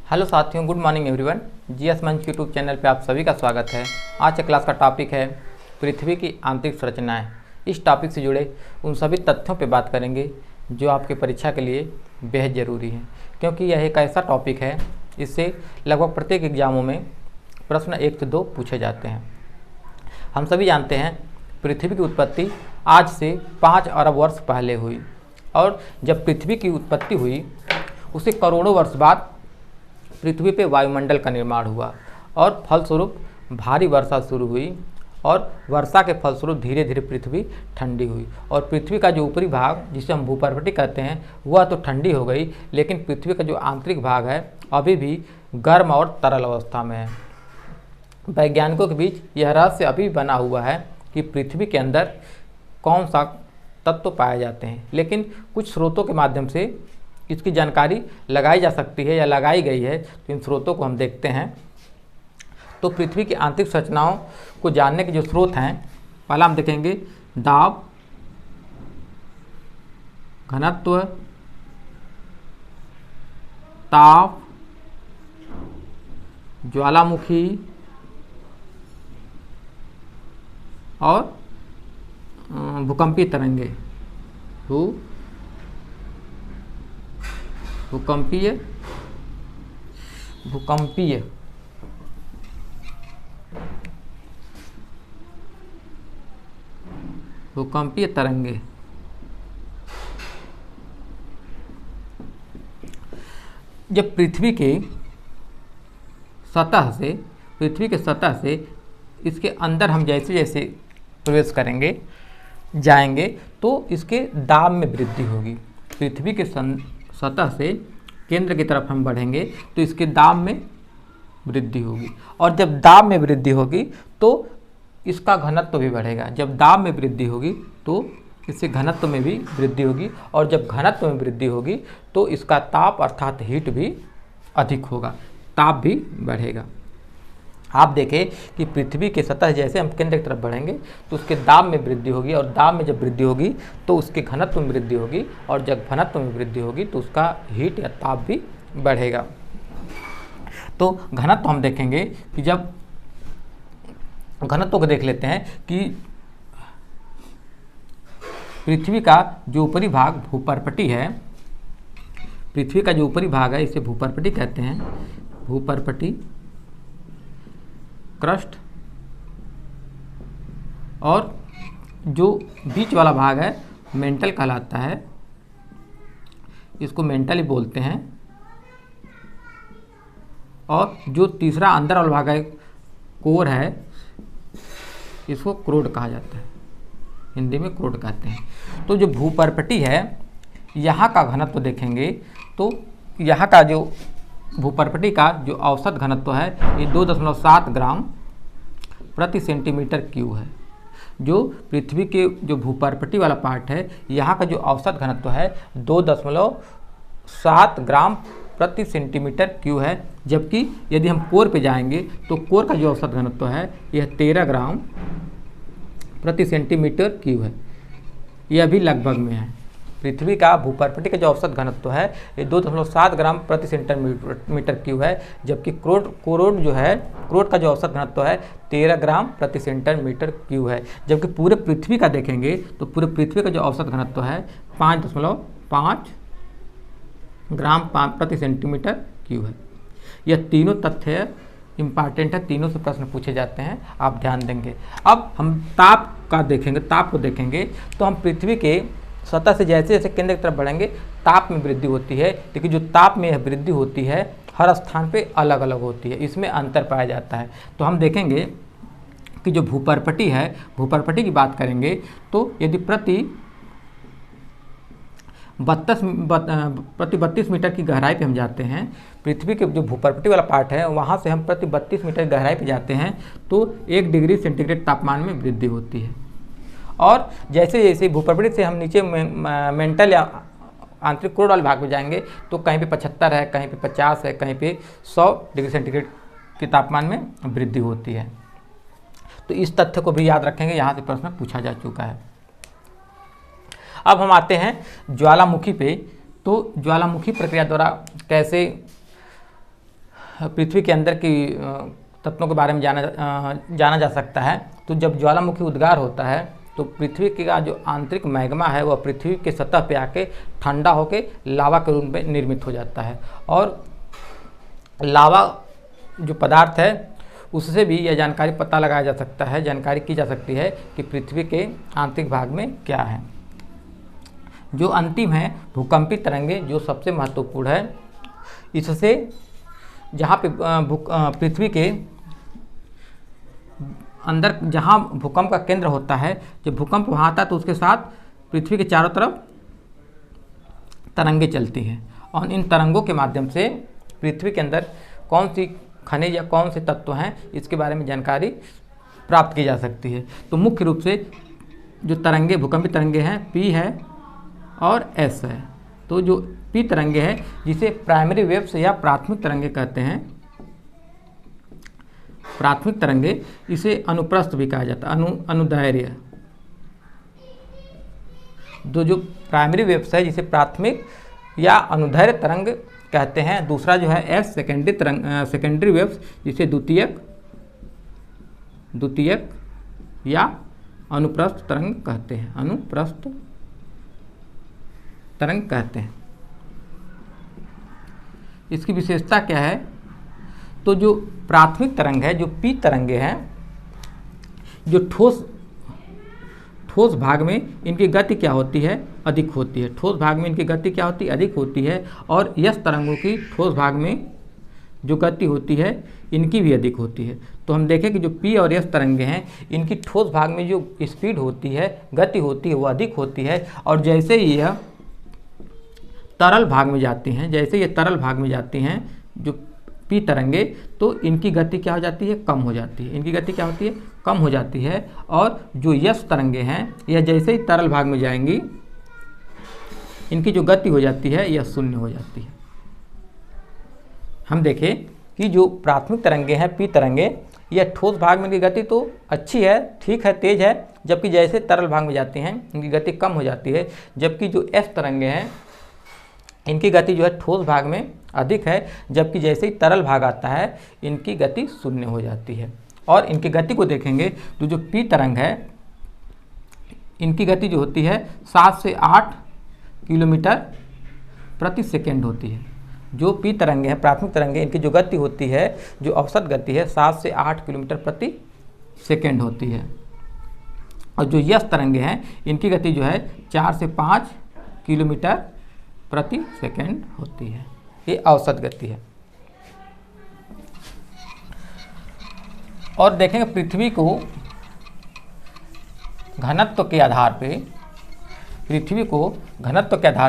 Hello साथियों, good morning everyone. GS मंच YouTube channel पे आप सभी का स्वागत है। आज के क्लास का टॉपिक है पृथ्वी की आंतरिक संरचनाएं। इस टॉपिक से जुड़े उन सभी तथ्यों पे बात करेंगे जो आपके परीक्षा के लिए बेहद ज़रूरी है, क्योंकि यह एक ऐसा टॉपिक है इससे लगभग प्रत्येक एग्जामों में प्रश्न 1 से 2 पूछे जाते हैं। हम सभी जानते हैं पृथ्वी की उत्पत्ति आज से 5 अरब वर्ष पहले हुई, और जब पृथ्वी की उत्पत्ति हुई उससे करोड़ों वर्ष बाद पृथ्वी पे वायुमंडल का निर्माण हुआ और फलस्वरूप भारी वर्षा शुरू हुई, और वर्षा के फलस्वरूप धीरे धीरे पृथ्वी ठंडी हुई। और पृथ्वी का जो ऊपरी भाग जिसे हम भूपर्वटी कहते हैं वह तो ठंडी हो गई, लेकिन पृथ्वी का जो आंतरिक भाग है अभी भी गर्म और तरल अवस्था में है। वैज्ञानिकों के बीच यह रहस्य अभी बना हुआ है कि पृथ्वी के अंदर कौन सा तत्व पाए जाते हैं, लेकिन कुछ स्रोतों के माध्यम से इसकी जानकारी लगाई जा सकती है या लगाई गई है। तो इन स्रोतों को हम देखते हैं। तो पृथ्वी की आंतरिक संरचनाओं को जानने के जो स्रोत हैं, पहला हम देखेंगे दाब, घनत्व, ताप, ज्वालामुखी और भूकंपीय तरंगे। भूकंपीय तरंगे। जब पृथ्वी के सतह से इसके अंदर हम जैसे जैसे प्रवेश करेंगे जाएंगे तो इसके दाब में वृद्धि होगी। पृथ्वी के सतह से केंद्र की तरफ हम बढ़ेंगे तो इसके दाब में वृद्धि होगी, और जब दाब में वृद्धि होगी तो इसका घनत्व भी बढ़ेगा। जब दाब में वृद्धि होगी तो इससे घनत्व में भी वृद्धि होगी, और जब घनत्व में वृद्धि होगी तो इसका ताप अर्थात हीट भी अधिक होगा, ताप भी बढ़ेगा। आप देखें कि पृथ्वी के सतह जैसे हम केंद्र की तरफ बढ़ेंगे तो उसके दाब में वृद्धि होगी, और दाब में जब वृद्धि होगी तो उसके घनत्व में वृद्धि होगी, और जब घनत्व में वृद्धि होगी तो उसका हीट या ताप भी बढ़ेगा। तो घनत्व हम देखेंगे कि जब घनत्व को देख लेते हैं कि पृथ्वी का जो ऊपरी भाग भूपर्वटी है, पृथ्वी का जो ऊपरी भाग है इसे भूपर्वटी कहते हैं, भूपर्वटी क्रस्ट, और जो बीच वाला भाग है मेंटल कहलाता है, इसको मेंटल ही बोलते हैं, और जो तीसरा अंदर वाला भाग है कोर है, इसको क्रोड कहा जाता है, हिंदी में क्रोड कहते हैं। तो जो भूपर्वटी है यहाँ का घनत्व देखेंगे तो यहाँ का जो भूपर्वटी का जो औसत घनत्व है ये 2.7 ग्राम प्रति सेंटीमीटर क्यूब है। जो पृथ्वी के जो भूपर्वटी वाला पार्ट है यहाँ का जो औसत घनत्व है 2.7 ग्राम प्रति सेंटीमीटर क्यूब है, जबकि यदि हम कोर पे जाएंगे तो कोर का जो औसत घनत्व है यह 13 ग्राम प्रति सेंटीमीटर क्यूब है। यह भी लगभग में है। पृथ्वी का भूपर्वटी का जो औसत घनत्व है ये 2.7 ग्राम प्रति सेंटीमीटर क्यूब है, जबकि क्रोड का जो औसत घनत्व है 13 ग्राम प्रति सेंटीमीटर क्यूब है। जबकि पूरे पृथ्वी का देखेंगे तो पूरे पृथ्वी का जो औसत घनत्व है 5.5 ग्राम प्रति सेंटीमीटर क्यूब है। यह तीनों तथ्य इम्पॉर्टेंट है, तीनों से प्रश्न पूछे जाते हैं, आप ध्यान देंगे। अब हम ताप को देखेंगे तो हम पृथ्वी के सतह से जैसे जैसे केंद्र की तरफ बढ़ेंगे ताप में वृद्धि होती है, लेकिन जो ताप में वृद्धि होती है हर स्थान पे अलग अलग होती है, इसमें अंतर पाया जाता है। तो हम देखेंगे कि जो भूपर्वटी है, भूपर्वटी की बात करेंगे तो यदि प्रति 32 मीटर की गहराई पे हम जाते हैं, पृथ्वी के जो भूपर्वटी वाला पार्ट है वहाँ से हम प्रति 32 मीटर गहराई पे जाते हैं तो 1 डिग्री सेंटीग्रेड तापमान में वृद्धि होती है। और जैसे जैसे भूपर्वटी से हम नीचे मेंटल या आंतरिक क्रोड वाले भाग में जाएंगे तो कहीं पे 75 है, कहीं पे 50 है, कहीं पे 100 डिग्री सेंटीग्रेड के तापमान में वृद्धि होती है। तो इस तथ्य को भी याद रखेंगे, यहाँ से प्रश्न पूछा जा चुका है। अब हम आते हैं ज्वालामुखी पे। तो ज्वालामुखी प्रक्रिया द्वारा कैसे पृथ्वी के अंदर की तत्वों के बारे में जाना जा सकता है। तो जब ज्वालामुखी उद्गार होता है तो पृथ्वी का जो आंतरिक मैग्मा है वह पृथ्वी के सतह पे आके ठंडा होके लावा के रूप में निर्मित हो जाता है। और लावा जो पदार्थ है उससे भी यह जानकारी पता लगाया जा सकता है, जानकारी की जा सकती है कि पृथ्वी के आंतरिक भाग में क्या है। जो अंतिम है भूकंपी तरंगे, जो सबसे महत्वपूर्ण है। इससे जहाँ पे पृथ्वी के अंदर जहाँ भूकंप का केंद्र होता है, जब भूकंप वहाँ आता है तो उसके साथ पृथ्वी के चारों तरफ तरंगे चलती हैं और इन तरंगों के माध्यम से पृथ्वी के अंदर कौन सी खनिज या कौन से तत्व हैं इसके बारे में जानकारी प्राप्त की जा सकती है। तो मुख्य रूप से जो तरंगे भूकंपी तरंगे हैं पी है और एस है। तो जो पी तरंगे हैं जिसे प्राइमरी वेव्स या प्राथमिक तरंगे कहते हैं, प्राथमिक तरंगे, इसे अनुप्रस्थ भी कहा जाता है, अनुदैर्घ्य। जो प्राइमरी वेव्स है जिसे प्राथमिक या अनुदैर्घ्य तरंग कहते हैं। दूसरा जो है एस सेकेंडरी वेव्स जिसे द्वितीयक या अनुप्रस्थ तरंग कहते हैं, अनुप्रस्थ तरंग कहते हैं। इसकी विशेषता क्या है? तो जो प्राथमिक तरंग है, जो पी तरंगे हैं, जो ठोस भाग में इनकी गति क्या होती है? अधिक होती है। ठोस भाग में इनकी गति क्या होती है? अधिक होती है। और यस तरंगों की ठोस भाग में जो गति होती है इनकी भी अधिक होती है। तो हम देखें कि जो पी और यस तरंगे हैं इनकी ठोस भाग में जो स्पीड होती है, गति होती है, वो अधिक होती है। और जैसे ही यह तरल भाग में जाती हैं, जैसे ये तरल भाग में जाती हैं जो पी तरंगे, तो इनकी गति क्या हो जाती है? कम हो जाती है। इनकी गति क्या होती है? कम हो जाती है। और जो यस तरंगे हैं यह जैसे ही तरल भाग में जाएंगी इनकी जो गति हो जाती है यह शून्य हो जाती है। हम देखें कि जो प्राथमिक तरंगे हैं पी तरंगे, यह ठोस भाग में इनकी गति तो अच्छी है, ठीक है, तेज है, जबकि जैसे तरल भाग में जाती हैं इनकी गति कम हो जाती है। जबकि जो एस तरंगे हैं इनकी गति जो है ठोस भाग में अधिक है, जबकि जैसे ही तरल भाग आता है इनकी गति शून्य हो जाती है। और इनकी गति को देखेंगे तो जो पी तरंग है इनकी गति जो होती है 7 से 8 किलोमीटर प्रति सेकेंड होती है। जो पी तरंगे हैं, प्राथमिक तरंगे, इनकी जो गति होती है, जो औसत गति है 7 से 8 किलोमीटर प्रति सेकेंड होती है। और जो यस तरंगे हैं इनकी गति जो है 4 से 5 किलोमीटर प्रति सेकेंड होती है। ये औसत गति है। और देखेंगे पृथ्वी को घनत्व के आधार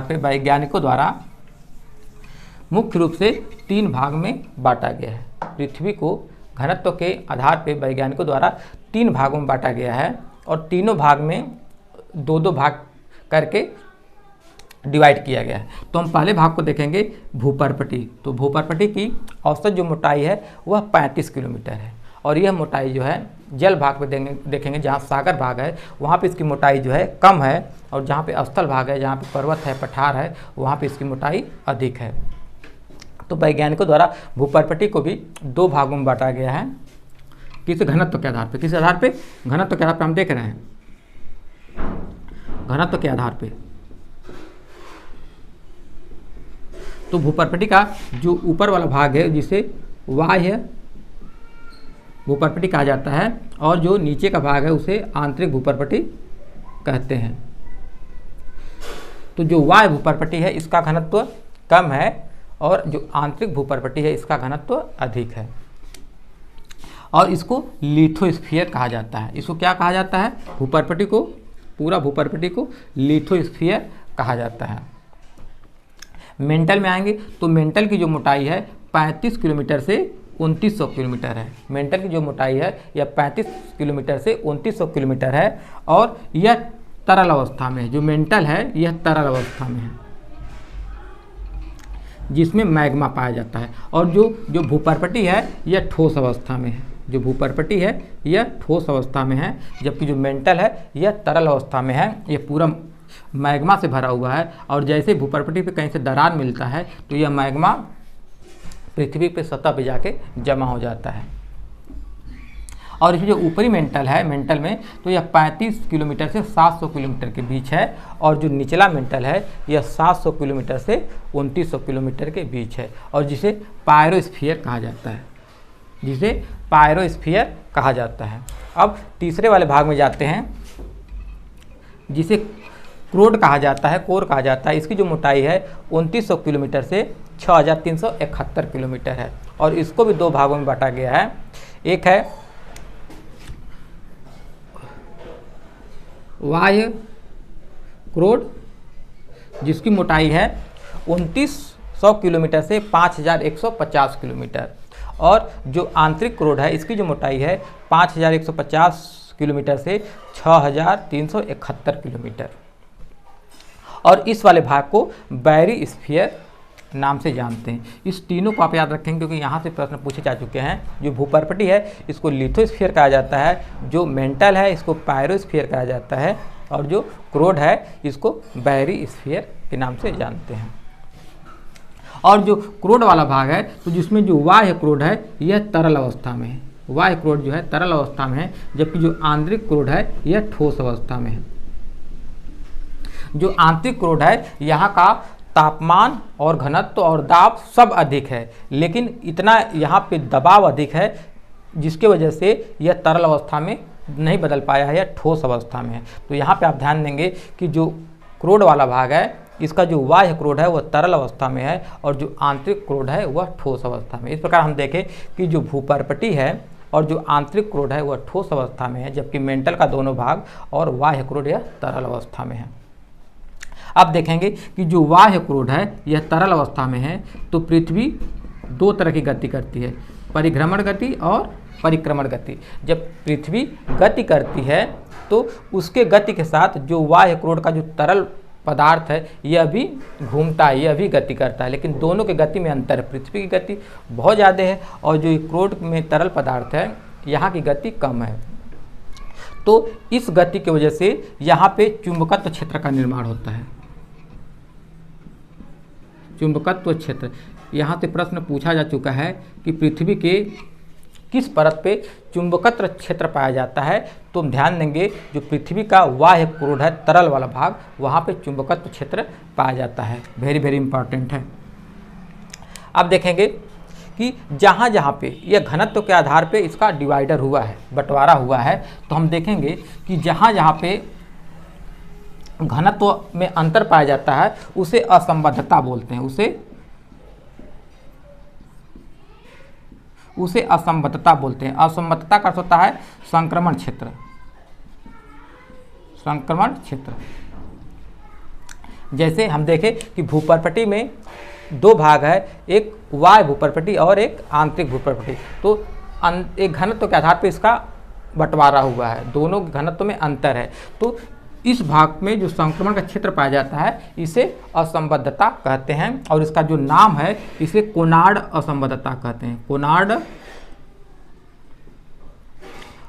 पे वैज्ञानिकों द्वारा मुख्य रूप से 3 भाग में बांटा गया है। पृथ्वी को घनत्व के आधार पे वैज्ञानिकों द्वारा 3 भागों में बांटा गया है और तीनों भाग में 2-2 भाग करके डिवाइड किया गया है। तो हम पहले भाग को देखेंगे भूपर्पटी। तो भूपर्पटी की औसत जो मोटाई है वह 35 किलोमीटर है। और यह मोटाई जो है जल भाग पे देखेंगे, जहाँ सागर भाग है वहाँ पे इसकी मोटाई जो है कम है, और जहाँ पे स्थल भाग है, जहाँ पे पर्वत है, पठार है, वहाँ पे इसकी मोटाई अधिक है। तो वैज्ञानिकों द्वारा भूपर्पटी को भी 2 भागों में बांटा गया है। किस घनत्व के आधार पे? किस आधार पे? घनत्व के आधार पे हम देख रहे हैं, घनत्व के आधार पे। तो भूपर्पटी का जो ऊपर वाला भाग है जिसे बाह्य भूपर्पटी कहा जाता है, और जो नीचे का भाग है उसे आंतरिक भूपर्पटी कहते हैं। तो जो बाह्य भूपर्पटी है इसका घनत्व कम है, और जो आंतरिक भूपर्पटी है इसका घनत्व अधिक है। और इसको लिथोस्फीयर कहा जाता है। इसको क्या कहा जाता है? भूपर्पटी को, पूरा भूपर्पटी को लिथोस्फीयर कहा जाता है। मेंटल में आएंगे तो मेंटल की जो मोटाई है 35 किलोमीटर से 2900 किलोमीटर है। मेंटल की जो मोटाई है यह 35 किलोमीटर से 2900 किलोमीटर है, और यह तरल अवस्था में है। जो मेंटल है यह तरल अवस्था में है जिसमें मैग्मा पाया जाता है। और जो भूपर्पटी है यह ठोस अवस्था में है। जो भूपर्पटी है यह ठोस अवस्था में है, जबकि जो मेंटल है यह तरल अवस्था में है। यह पूरा मैग्मा से भरा हुआ है, और जैसे भूपर्पटी पे कहीं से दरार मिलता है तो यह मैग्मा पृथ्वी पे सतह पे जाके जमा हो जाता है। और इसमें जो ऊपरी मेंटल है, मेंटल में तो यह 35 किलोमीटर से 700 किलोमीटर के बीच है, और जो निचला मेंटल है यह 700 किलोमीटर से 2900 किलोमीटर के बीच है, और जिसे पायरोस्फीयर कहा जाता है, जिसे पायरोस्फीयर कहा जाता है। अब तीसरे वाले भाग में जाते हैं, जिसे क्रोड कहा जाता है, कोर कहा जाता है। इसकी जो मोटाई है 2900 किलोमीटर से 6371 किलोमीटर है, और इसको भी दो भागों में बांटा गया है। एक है बाह्य क्रोड, जिसकी मोटाई है 2900 किलोमीटर से 5150 किलोमीटर, और जो आंतरिक क्रोड है इसकी जो मोटाई है 5150 किलोमीटर से 6371 किलोमीटर। और इस वाले भाग को बैरीस्फीयर नाम से जानते हैं। इस तीनों को आप याद रखेंगे क्योंकि यहाँ से प्रश्न पूछे जा चुके हैं। जो भूपर्पटी है इसको लिथोस्फीयर कहा जाता है, जो मेंटल है इसको पायरोस्फीयर कहा जाता है, और जो क्रोड है इसको बैरीस्फीयर के नाम से जानते हैं। और जो क्रोड वाला भाग है तो जिसमें जो बाह्य क्रोड है यह तरल अवस्था में है, बाह्य क्रोड जो है तरल अवस्था में है, जबकि जो आंतरिक क्रोड है यह ठोस अवस्था में है। जो आंतरिक क्रोड है यहाँ का तापमान और घनत्व और दाब सब अधिक है, लेकिन इतना यहाँ पे दबाव अधिक है जिसके वजह से यह तरल अवस्था में नहीं बदल पाया है, यह ठोस अवस्था में है। तो यहाँ पे आप ध्यान देंगे कि जो क्रोड वाला भाग है इसका जो बाह्य क्रोड है वह तरल अवस्था में है, और जो आंतरिक क्रोड है वह ठोस अवस्था में। इस प्रकार हम देखें कि जो भूपर्पटी है और जो आंतरिक क्रोड है वह ठोस अवस्था में है, जबकि मेंटल का दोनों भाग और बाह्य क्रोड यह तरल अवस्था में है। अब देखेंगे कि जो बाह्य क्रोड है यह तरल अवस्था में है, तो पृथ्वी दो तरह की गति करती है, परिभ्रमण गति और परिक्रमण गति। जब पृथ्वी गति करती है तो उसके गति के साथ जो बाह्य क्रोड का जो तरल पदार्थ है यह भी घूमता है, यह भी गति करता है, लेकिन दोनों के गति में अंतर है। पृथ्वी की गति बहुत ज़्यादा है और जो क्रोड में तरल पदार्थ है यहाँ की गति कम है। तो इस गति की वजह से यहाँ पे चुंबकत्व क्षेत्र का निर्माण होता है। चुंबकत्व क्षेत्र, यहाँ से प्रश्न पूछा जा चुका है कि पृथ्वी के किस परत पे चुंबकत्व क्षेत्र पाया जाता है, तो हम ध्यान देंगे जो पृथ्वी का बाह्य क्रोड है तरल वाला भाग वहाँ पे चुंबकत्व क्षेत्र पाया जाता है। वेरी वेरी इंपॉर्टेंट है। अब देखेंगे कि जहाँ जहाँ पे यह घनत्व के आधार पे इसका डिवाइडर हुआ है, बंटवारा हुआ है, तो हम देखेंगे कि जहाँ जहाँ पे घनत्व में अंतर पाया जाता है उसे असंबद्धता बोलते हैं, उसे असंबद्धता बोलते हैं। असंबद्धता का अर्थ होता है संक्रमण क्षेत्र, संक्रमण क्षेत्र। जैसे हम देखें कि भूपर्पटी में दो भाग है, एक बाह्य भूपर्पटी और एक आंतरिक भूपर्पटी। तो एक घनत्व के आधार पर इसका बंटवारा हुआ है, दोनों घनत्व में अंतर है। तो इस भाग में जो संक्रमण का क्षेत्र पाया जाता है इसे असंबद्धता कहते हैं, और इसका जो नाम है इसे कोनार्ड असंबद्धता कहते हैं। कोनार्ड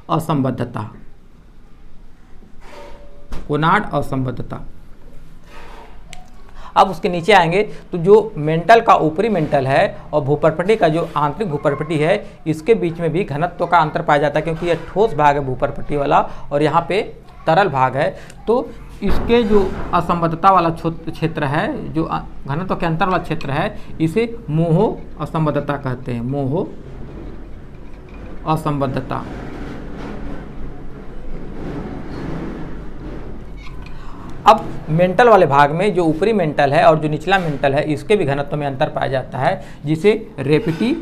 असंबद्धता, कोनार्ड असंबद्धता। अब उसके नीचे आएंगे तो जो मेंटल का ऊपरी मेंटल है और भूपर्पटी का जो आंतरिक भूपर्पटी है इसके बीच में भी घनत्व का अंतर पाया जाता है, क्योंकि यह ठोस भाग है भूपर्पटी वाला और यहाँ पे तरल भाग है। तो इसके जो असंबद्धता वाला क्षेत्र है, जो घनत्व के अंतर वाला क्षेत्र है, इसे मोह असंबद्धता कहते हैं। मोह असंबद्धता। अब मेंटल वाले भाग में जो ऊपरी मेंटल है और जो निचला मेंटल है इसके भी घनत्व में अंतर पाया जाता है, जिसे रेपटी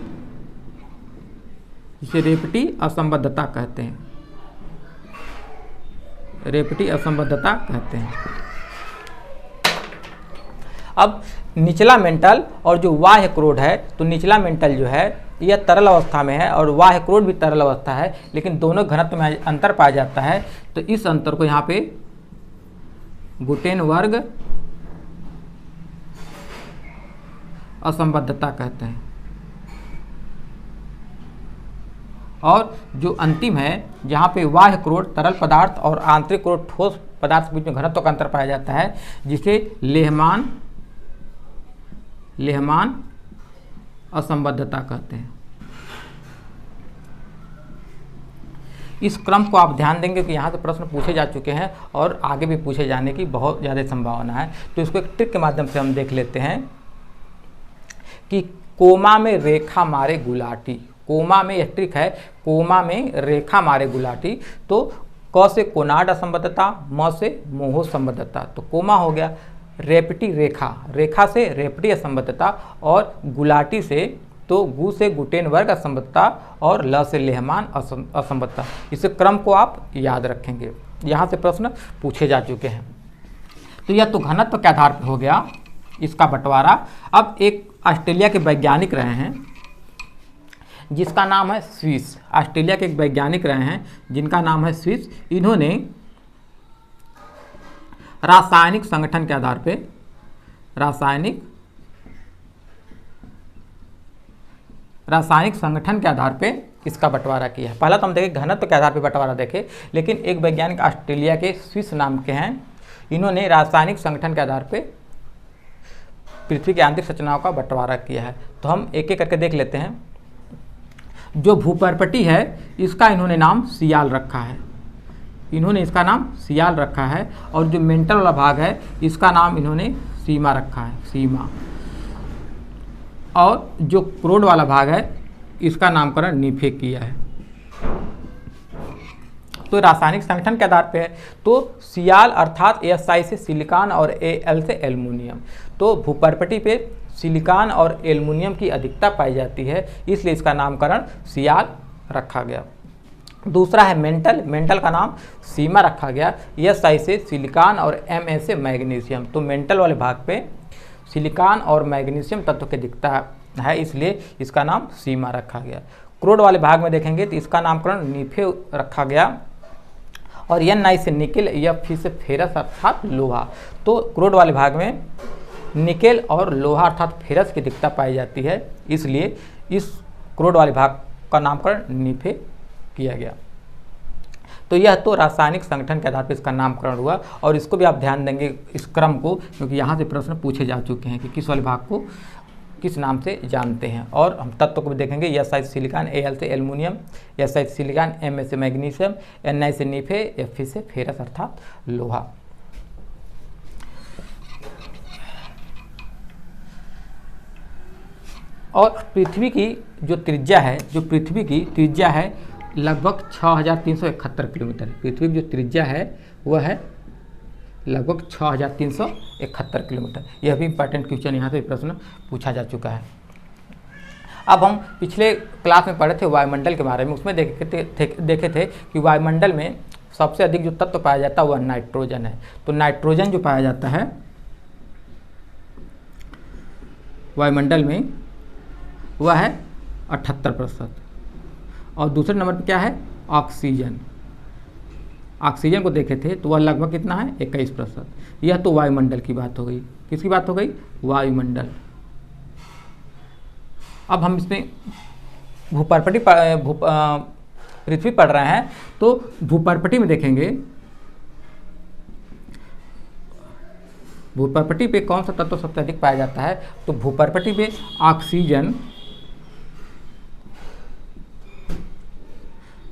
असंबद्धता कहते हैं। रेपटी असंबद्धता कहते हैं। अब निचला मेंटल और जो बाह्य क्रोड है, तो निचला मेंटल जो है यह तरल अवस्था में है और बाह्य क्रोड भी तरल अवस्था है, लेकिन दोनों घनत्व में अंतर पाया जाता है। तो इस अंतर को यहाँ पे गुटेनबर्ग असंबद्धता कहते हैं। और जो अंतिम है जहाँ पे बाह्य क्रोड तरल पदार्थ और आंतरिक क्रोड ठोस पदार्थ के बीच में घनत्व का अंतर पाया जाता है, जिसे लेहमान असंबद्धता कहते हैं। इस क्रम को आप ध्यान देंगे कि यहाँ से प्रश्न पूछे जा चुके हैं और आगे भी पूछे जाने की बहुत ज़्यादा संभावना है। तो इसको एक ट्रिक के माध्यम से हम देख लेते हैं कि कोमा में रेखा मारे गुलाटी। कोमा में यह ट्रिक है, कोमा में रेखा मारे गुलाटी। तो क से कोनाड असंबद्धता, म से मोहो संबद्धता। तो कोमा हो गया रेपटी रेखा, रेखा से रेपटी असंबद्धता, और गुलाटी से तो गु से गुटेन वर्ग असंबद्धता, और ल से लेहमान असंबद्धता। इस क्रम को आप याद रखेंगे, यहाँ से प्रश्न पूछे जा चुके हैं। तो यह तो घनत्व के आधार पर हो गया इसका बंटवारा। अब एक ऑस्ट्रेलिया के वैज्ञानिक रहे हैं जिसका नाम है स्विस। ऑस्ट्रेलिया के एक वैज्ञानिक रहे हैं जिनका नाम है स्विस। इन्होंने रासायनिक संगठन के आधार पे रासायनिक संगठन के आधार पे इसका बंटवारा किया है। पहला तो हम देखें घनत्व के आधार पे बंटवारा देखें, लेकिन एक वैज्ञानिक ऑस्ट्रेलिया के स्विस नाम के हैं, इन्होंने रासायनिक संगठन के आधार पे पृथ्वी की आंतरिक संरचनाओं का बंटवारा किया है। तो हम एक एक करके देख लेते हैं। जो भूपर्पटी है इसका इन्होंने नाम सियाल रखा है, इन्होंने इसका नाम सियाल रखा है। और जो मेंटल वाला भाग है इसका नाम इन्होंने सीमा रखा है, सीमा। और जो क्रोड वाला भाग है इसका नामकरण नीफे किया है। तो रासायनिक संगठन के आधार पे है तो सियाल अर्थात SI से सिलिकॉन और AL से एल्युमिनियम। तो भूपर्पटी पे सिलिकॉन और एल्युमिनियम की अधिकता पाई जाती है, इसलिए इसका नामकरण सियाल रखा गया। दूसरा है मेंटल, मेंटल का नाम सीमा रखा गया। SI से सिलिकॉन और Ma से मैग्नीशियम। तो मेंटल वाले भाग पे सिलिकॉन और मैग्नीशियम तत्व की अधिकता है, इसलिए इसका नाम सीमा रखा गया। क्रोड वाले भाग में देखेंगे तो इसका नामकरण नीफे रखा गया। और Ni से निकेल, Fe से फेरस अर्थात लोहा। तो क्रोड वाले भाग में निकेल और लोहा अर्थात फेरस की अधिकता पाई जाती है, इसलिए इस क्रोड वाले भाग का नामकरण नीफे किया गया। तो यह तो रासायनिक संगठन के आधार पर इसका नामकरण हुआ। और इसको भी आप ध्यान देंगे इस क्रम को, क्योंकि यहाँ से प्रश्न पूछे जा चुके हैं कि किस वाले भाग को किस नाम से जानते हैं। और हम तत्व को भी देखेंगे। SI से सिलिकॉन, AL से एल्युमिनियम, SI से सिलिकॉन, Ma से मैग्नीशियम, Ni से नीफे, Fe से फेरस अर्थात लोहा। और पृथ्वी की जो त्रिज्या है, जो पृथ्वी की त्रिज्या है लगभग 6371 किलोमीटर। पृथ्वी की जो त्रिज्या है वह है लगभग 6371 किलोमीटर। यह भी इंपॉर्टेंट क्वेश्चन यहाँ से प्रश्न पूछा जा चुका है। अब हम पिछले क्लास में पढ़े थे वायुमंडल के बारे में, उसमें देखे थे कि वायुमंडल में सबसे अधिक जो तत्व पाया जाता है वह नाइट्रोजन है। तो नाइट्रोजन जो पाया जाता है वायुमंडल में वह है 78%। और दूसरे नंबर पर क्या है ऑक्सीजन। ऑक्सीजन को देखे थे तो वह लगभग कितना है 21%। यह तो वायुमंडल की बात हो गई। किसकी बात हो गई? वायुमंडल। अब हम इसमें भूपर्पटी पृथ्वी पढ़ रहे हैं, तो भूपर्पटी में देखेंगे भूपर्पटी पे कौन सा तत्व सबसे अधिक पाया जाता है। तो भूपर्पटी पे ऑक्सीजन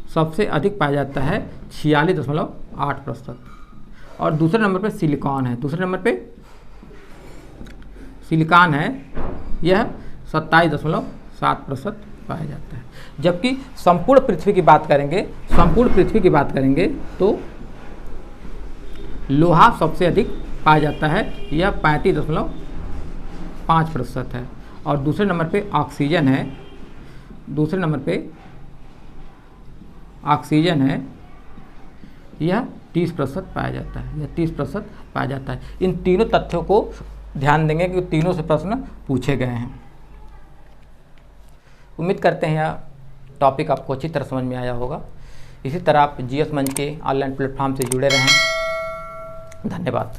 सबसे अधिक पाया जाता है 46.8%। और दूसरे नंबर पे सिलिकॉन है, दूसरे नंबर पे सिलिकॉन है, यह 27.7% पाया जाता है। जबकि संपूर्ण पृथ्वी की बात करेंगे, संपूर्ण पृथ्वी की बात करेंगे तो लोहा सबसे अधिक पाया जाता है, यह 35.5% है। और दूसरे नंबर पे ऑक्सीजन है, दूसरे नंबर पे ऑक्सीजन है, यह 30% पाया जाता है, यह 30% पाया जाता है। इन तीनों तथ्यों को ध्यान देंगे कि तीनों से प्रश्न पूछे गए हैं। उम्मीद करते हैं यह टॉपिक आपको अच्छी तरह समझ में आया होगा। इसी तरह आप GS मंच के ऑनलाइन प्लेटफॉर्म से जुड़े रहें। धन्यवाद।